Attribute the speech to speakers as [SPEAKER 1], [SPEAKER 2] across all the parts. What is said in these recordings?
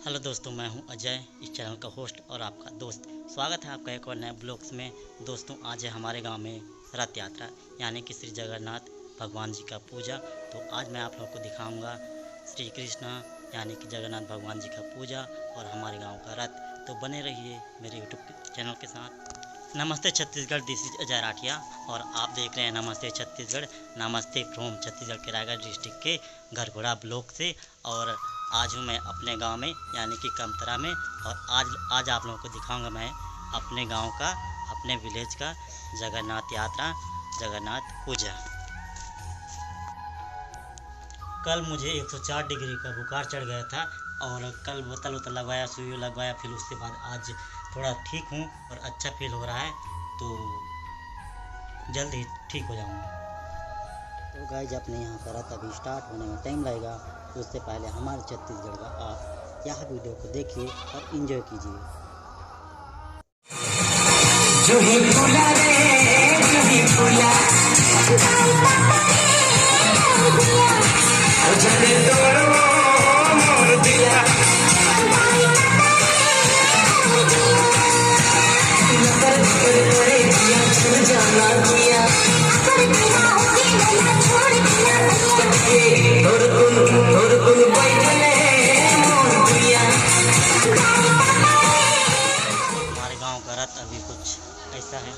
[SPEAKER 1] Hello दोस्तों, मैं हूं अजय, इस चैनल का होस्ट और आपका दोस्त। स्वागत है आपका एक और नए ब्लॉग्स में। दोस्तों, आज है हमारे गांव में रथ यात्रा यानी कि श्री जगन्नाथ भगवान जी का पूजा। तो आज मैं आप लोगों को दिखाऊंगा श्री कृष्ण यानी कि जगन्नाथ भगवान जी का पूजा और हमारे गांव का रथ। तो बने रहिए मेरे यूट्यूब चैनल के साथ। नमस्ते छत्तीसगढ़, दिस इज अजय राठिया और आप देख रहे हैं नमस्ते छत्तीसगढ़। नमस्ते फ्रॉम छत्तीसगढ़ के रायगढ़ डिस्ट्रिक्ट के घरघोड़ा ब्लॉक से। और आज हूँ मैं अपने गांव में यानी कि कमतरा में, और आज आप लोगों को दिखाऊंगा मैं अपने गांव का, अपने विलेज का जगन्नाथ यात्रा, जगन्नाथ पूजा। कल मुझे 104 डिग्री का बुखार चढ़ गया था और कल बोतल वोतल लगवाया, सुई लगवाया, फिर उसके बाद आज थोड़ा ठीक हूँ और अच्छा फील हो रहा है। तो जल्द ही ठीक हो जाऊँगा। तो गाइस, अपने यहाँ का रथ अभी स्टार्ट होने में टाइम लगेगा। तो उससे पहले हमारे छत्तीसगढ़ का आप यह वीडियो को देखिए और एंजॉय कीजिए। जो ही फूला रे, जो ही फूला, जने तोड़ो मोर दिया, छू जाना किया, हमारे गांव का रथ अभी कुछ ऐसा है।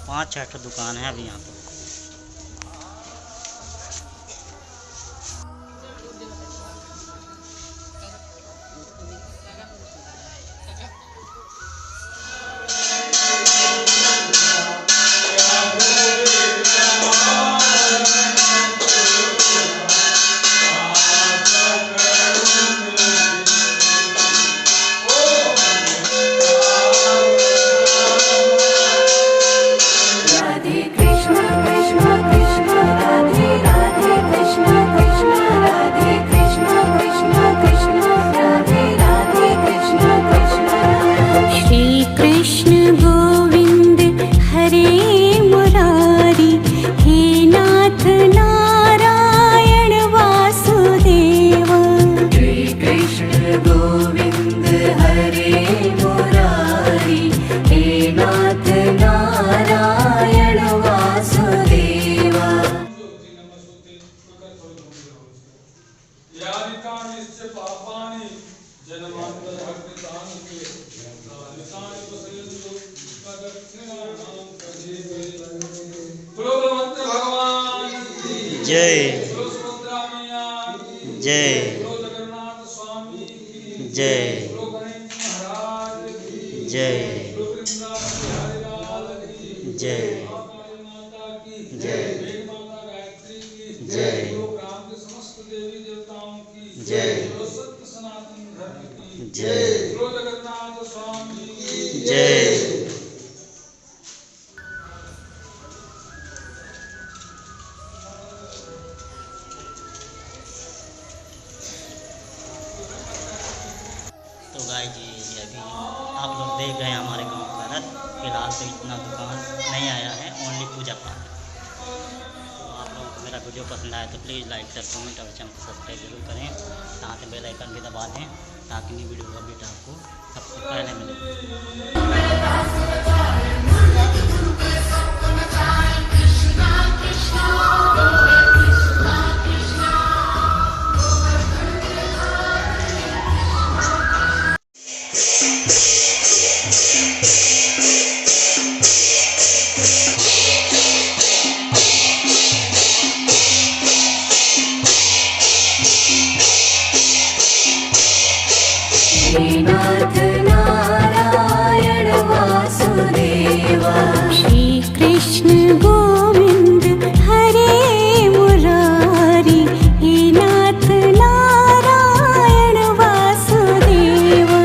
[SPEAKER 1] 5-6 दुकान है अभी यहाँ पर। जय जय जय जय जय जय जय जय जय। तो गाइस जी, अभी आप लोग देख रहे हैं हमारे गांव का रथ। फिलहाल तो इतना दुकान नहीं आया है, ओनली पूजा पाठ। तो आप लोगों को मेरा वीडियो पसंद आया तो प्लीज़ लाइक, शेयर, कमेंट और चैनल को सब्सक्राइब जरूर करें। साथ में बेल आइकन भी दबा दें ताकि नई वीडियो का अपडेट आपको सबसे पहले मिले।
[SPEAKER 2] नाथ नारायण वासुदेवा, श्री कृष्ण गोविंद हरे मुरारी, हे नाथ नारायण वासुदेवा।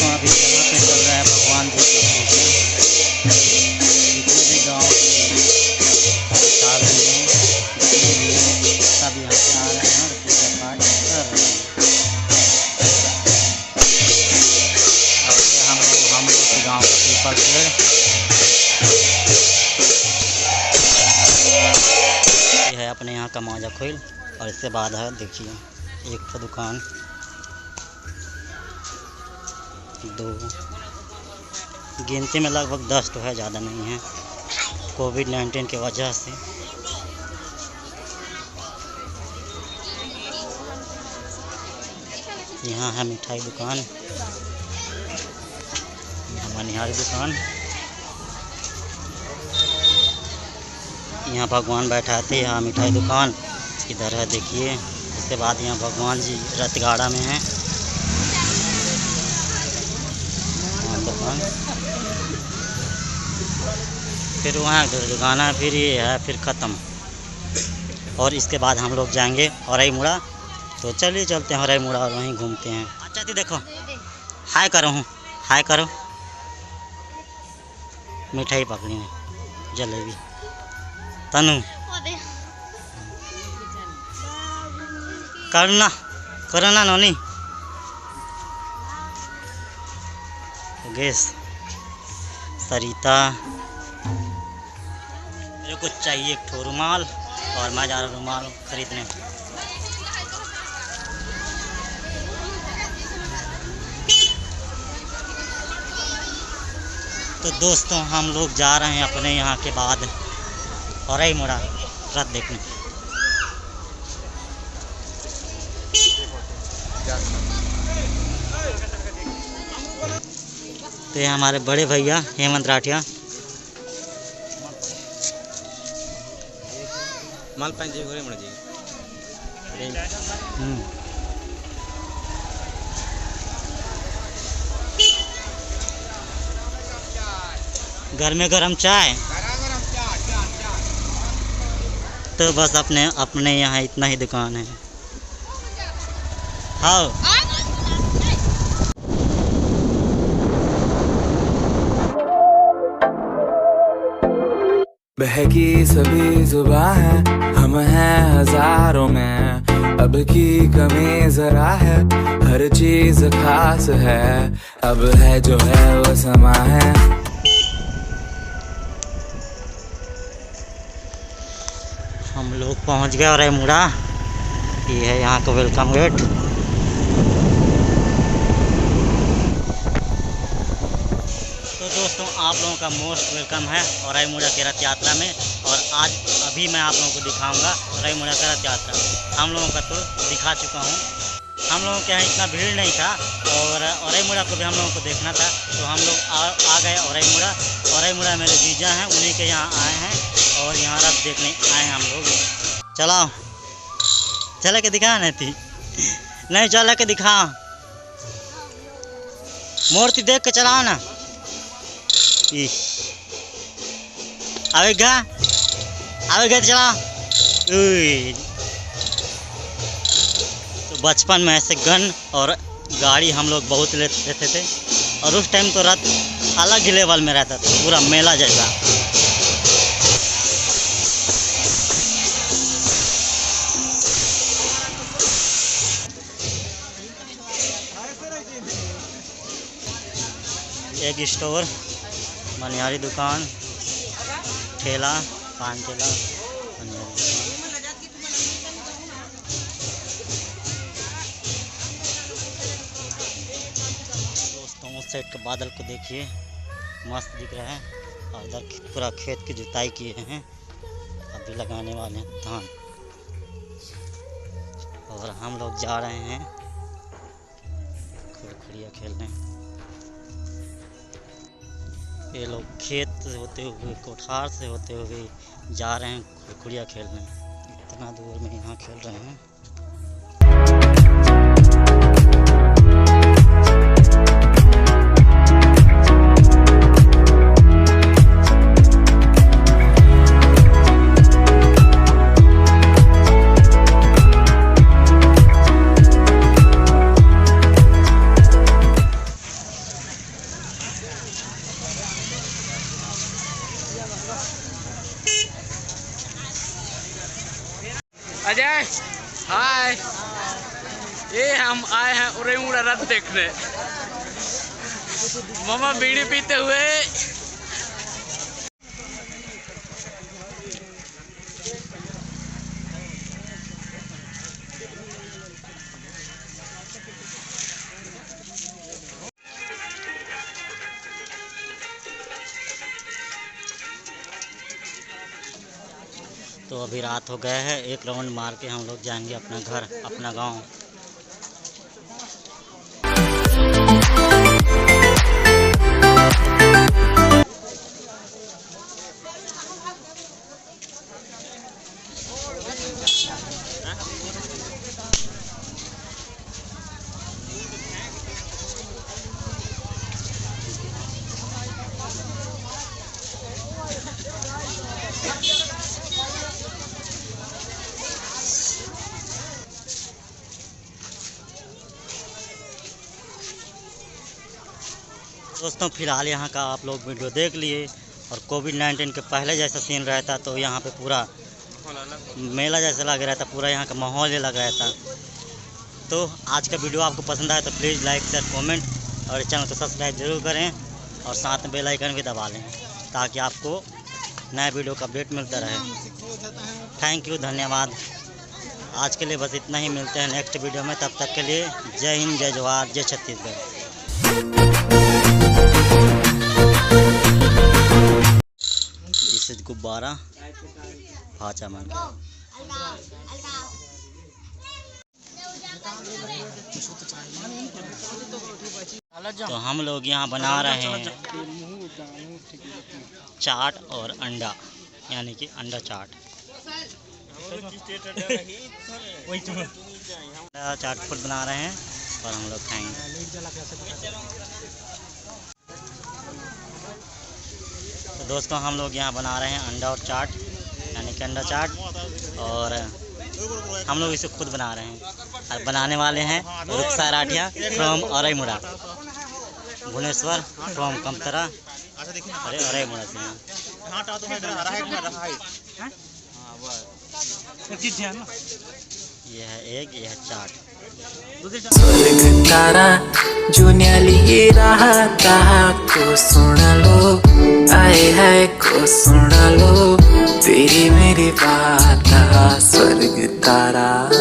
[SPEAKER 1] अभी चल रहा है भगवान जी का पूजा। जितने भी गाँव चॉकलेट, ये है अपने यहाँ का माजा खोल। और इसके बाद है देखिए एक तो दुकान, 2 गिनती में लगभग 10 तो है, ज़्यादा नहीं है कोविड-19 की वजह से। यहाँ है मिठाई दुकान, मनिहारी दुकान, यहाँ भगवान बैठा थे। यहाँ मिठाई दुकान इधर है देखिए। इसके बाद यहाँ भगवान जी रतगाड़ा में हैं दुकान, फिर वहाँ दुकान है, फिर ये है, फिर ख़त्म। और इसके बाद हम लोग जाएंगे औरई मुड़ा। तो चलिए चलते हैं औरई मुड़ा और वहीं घूमते हैं। अच्छा थी देखो, हाय करो हूँ, हाय करो। मिठाई पकड़ी है, जलेबी, तनु करुणा, करुणा नोनी गैस, सरिता। मेरे को चाहिए एक ठो रुमाल और मैं जा रहा हूँ रुमाल खरीदने। तो दोस्तों हम लोग जा रहे हैं अपने यहाँ के बाद औरई मुड़ा रथ देखने। तो ये हमारे बड़े भैया हेमंत राठिया
[SPEAKER 3] माल पाँच जी घरे मुड़ा जी।
[SPEAKER 1] घर में गरम चाय। तो बस अपने यहाँ इतना ही दुकान है। हाँ
[SPEAKER 4] बहकी सभी जुबां है, हम हैं हजारों में। अब की कमी जरा है, हर चीज खास है। अब है जो है वो समा है।
[SPEAKER 1] हम लोग पहुंच गए औरई मुड़ा। ये है यहाँ का वेलकम गेट। तो दोस्तों आप लोगों का मोस्ट वेलकम है औरई मुड़ा के रथ यात्रा में। और आज अभी मैं आप लोगों को दिखाऊंगा औरई मुड़ा का रथ यात्रा। हम लोगों का तो दिखा चुका हूँ। हम लोगों के यहाँ इतना भीड़ नहीं था और औरई मुड़ा को भी हम लोगों को देखना था। तो हम लोग आ गए औरई मुड़ा। औरई मुड़ा मेरे जीजा हैं, उन्हीं के यहाँ आए हैं और यहाँ रथ देखने आए हैं हम लोग। चलाओ, चला के दिखा नहीं थी, नहीं चला के दिखा, मूर्ति देख के चलाओ ना। आवेगा आवेगा चला। तो बचपन में ऐसे गन और गाड़ी हम लोग बहुत लेते थे और उस टाइम तो रथ अलग ही लेवल में रहता था, पूरा मेला जैसा। एक स्टोर, मनिहारी दुकान, ठेला, पान ठेला, मनिहारी दुकान। दोस्तों उस साइड के बादल को देखिए, मस्त दिख रहा है। और इधर पूरा खेत की जुताई किए हैं, अभी लगाने वाले हैं धान। और हम लोग जा रहे हैं खुड़खुड़िया खेलने। ये लोग खेत से होते हुए, कोठार से होते हुए जा रहे हैं खुड़खुड़िया खेलने। इतना दूर में यहाँ खेल रहे हैं।
[SPEAKER 3] अजय हाय, ये हम आए हैं औरई मुड़ा रथ देखने। मामा बीड़ी पीते हुए
[SPEAKER 1] तो अभी रात हो गया है, एक राउंड मार के हम लोग जाएंगे अपना घर, अपना गांव। दोस्तों फिलहाल यहाँ का आप लोग वीडियो देख लिए, और कोविड-19 के पहले जैसा सीन रहता तो यहाँ पे पूरा मेला जैसा लग रहा था, पूरा यहाँ का माहौल ही लग रहा था। तो आज का वीडियो आपको पसंद आया तो प्लीज़ लाइक शेयर कमेंट और चैनल को सब्सक्राइब जरूर करें, और साथ में बेल आइकन भी दबा लें ताकि आपको नए वीडियो का अपडेट मिलता रहे। थैंक यू, धन्यवाद। आज के लिए बस इतना ही, मिलते हैं नेक्स्ट वीडियो में। तब तक के लिए जय हिंद, जय जवाहर, जय छत्तीसगढ़। दिस इज गुब्बारा भाचा मन। तो हम लोग यहाँ बना रहे हैं चाट और अंडा, यानी कि अंडा चाट। चाट फुट बना रहे हैं और हम लोग खाएंगे। तो दोस्तों हम लोग यहाँ बना रहे हैं अंडा और चाट, यानी कि अंडा चाट, और हम लोग इसे खुद बना रहे हैं। और बनाने वाले हैं रुखसार राठिया फ्रॉम अरईमुड़ा, भुवनेश्वर फ्रॉम कमतरा, अरईमुड़ा से यहाँ। यह है एग, यह है चाट।
[SPEAKER 4] स्वर्ग तारा जो न्याली राहता को सुन लो, आए है को सुन लो, तेरी मेरी बात। स्वर्ग तारा